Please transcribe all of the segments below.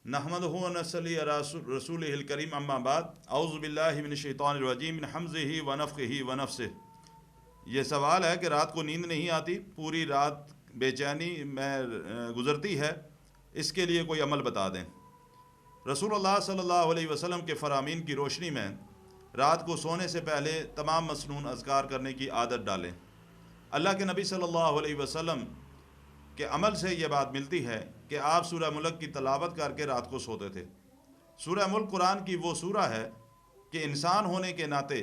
नहमदुहु व नसल्ली अला रसूलिहिल करीम अम्मा बाद औज़ु बिल्लाहि मिनश शैतानिर रजीम मिन हम्ज़िहि व नफ़्ख़िहि व नफ़्सिहि। ये सवाल है कि रात को नींद नहीं आती, पूरी रात बेचैनी में गुज़रती है, इसके लिए कोई अमल बता दें। रसूलुल्लाह सल्लल्लाहु अलैहि वसल्लम के फ़रामीन की रोशनी में रात को सोने से पहले तमाम मसनून अज़कार करने की आदत डालें। अल्लाह के नबी सल्लल्लाहु अलैहि वसल्लम के अमल से ये बात मिलती है कि आप सूरह मुल्क की तलावत करके रात को सोते थे। सूरह मुल्क कुरान की वो सूरा है कि इंसान होने के नाते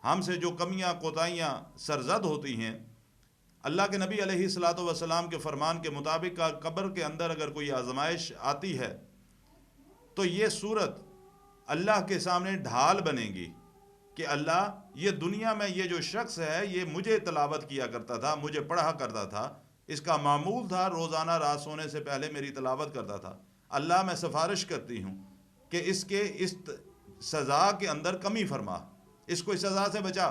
हमसे जो कमियां कोताहियां सरजद होती हैं, अल्लाह के नबी अलैहिस्सलातु वस्सलाम के फरमान के मुताबिक कब्र के अंदर अगर कोई आजमाइश आती है तो ये सूरत अल्लाह के सामने ढाल बनेगी कि अल्लाह, ये दुनिया में ये जो शख्स है ये मुझे तलावत किया करता था, मुझे पढ़ा करता था, इसका मामूल था रोज़ाना रात सोने से पहले मेरी तलावत करता था। अल्लाह, मैं सिफारिश करती हूँ कि इसके इस सज़ा के अंदर कमी फरमा, इसको इस सज़ा से बचा।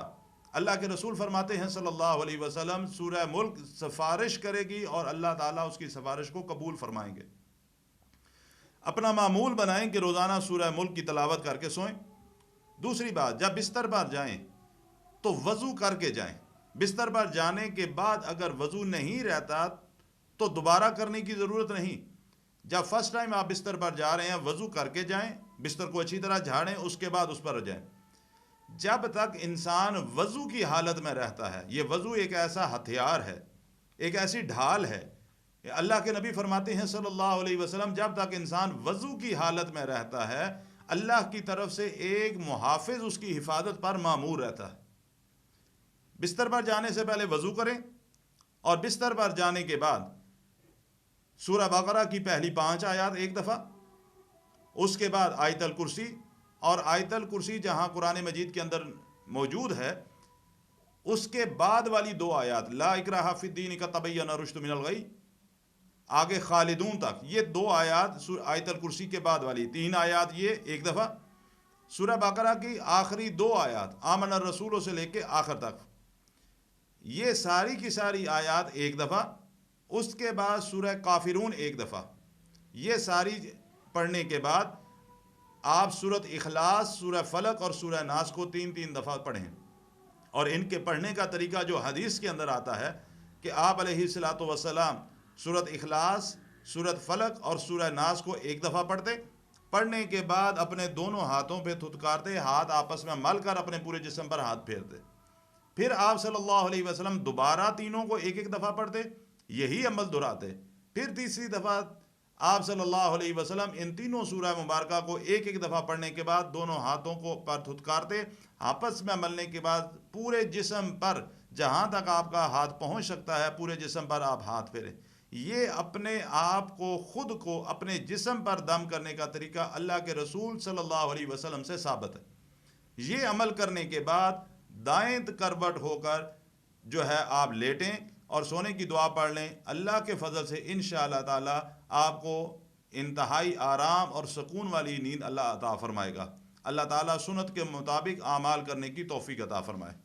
अल्लाह के रसूल फरमाते हैं सल्लल्लाहु अलैहि वसल्लम, सूरह मुल्क सिफारिश करेगी और अल्लाह ताला उसकी सिफारिश को कबूल फरमाएंगे। अपना मामूल बनाएं कि रोज़ाना सूरह मुल्क की तलावत करके सोएं। दूसरी बात, जब बिस्तर पर जाएं तो वज़ू करके जाएं। बिस्तर पर जाने के बाद अगर वज़ू नहीं रहता तो दोबारा करने की ज़रूरत नहीं। जब फर्स्ट टाइम आप बिस्तर पर जा रहे हैं, वज़ू करके जाएं, बिस्तर को अच्छी तरह झाड़ें, उसके बाद उस पर जाएं। जब तक इंसान वज़ू की हालत में रहता है, ये वज़ू एक ऐसा हथियार है, एक ऐसी ढाल है। अल्लाह के नबी फरमाते हैं सल्लल्लाहु अलैहि वसल्लम, जब तक इंसान वज़ू की हालत में रहता है, अल्लाह की तरफ से एक मुहाफ़िज़ उसकी हिफाजत पर मामूर रहता है। बिस्तर पर जाने से पहले वज़ू करें और बिस्तर पर जाने के बाद सूरह बकरा की पहली 5 आयत एक दफ़ा, उसके बाद आयतल कुर्सी, और आयतल कुर्सी जहाँ कुरान मजीद के अंदर मौजूद है उसके बाद वाली 2 आयत, ला इक्राहा फिद्दीन का तबय्यन रुश्द मिनल गई, आगे खालिदून तक, ये 2 आयत आयतल कुर्सी के बाद वाली 3 आयत ये एक दफ़ा, सूरह बकरा की आखिरी 2 आयत आमन रसूलों से लेके आखिर तक, ये सारी की सारी आयत एक दफ़ा, उसके बाद सूरह काफिरून एक दफ़ा। ये सारी पढ़ने के बाद आप सूरत इखलास, सूरह फलक और सूरह नास को 3-3 दफ़ा पढ़ें। और इनके पढ़ने का तरीका जो हदीस के अंदर आता है कि आप अलैहिस्सलातु वस्सलाम सूरत इखलास, सूरत फलक और सूरह नास को एक दफ़ा पढ़ते, पढ़ने के बाद अपने दोनों हाथों पे थुतकारते, हाथ आपस में मल कर अपने पूरे जिस्म पर हाथ फेरते। फिर आप सल्लल्लाहु अलैहि वसल्लम दोबारा तीनों को एक एक दफ़ा पढ़ते, यही अमल दोहराते। फिर तीसरी दफ़ा आप सल्लल्लाहु अलैहि वसल्लम इन तीनों सूरह मुबारका को एक एक दफ़ा पढ़ने के बाद दोनों हाथों को पर थुतकारते, आपस में मलने के बाद पूरे जिस्म पर जहाँ तक आपका हाथ पहुँच सकता है पूरे जिस्म पर आप हाथ फेरें। ये अपने आप को, खुद को अपने जिस्म पर दम करने का तरीका अल्लाह के रसूल सल्लल्लाहु अलैहि वसल्लम से साबित है। ये अमल करने के बाद दाएं करवट होकर जो है आप लेटें और सोने की दुआ पढ़ लें। अल्लाह के फजल से इंशाअल्लाह ताला आपको इंतहाई आराम और सुकून वाली नींद अल्लाह अता फरमाएगा। अल्लाह ताला सुन्नत के मुताबिक आमाल करने की तौफीक अता फरमाए।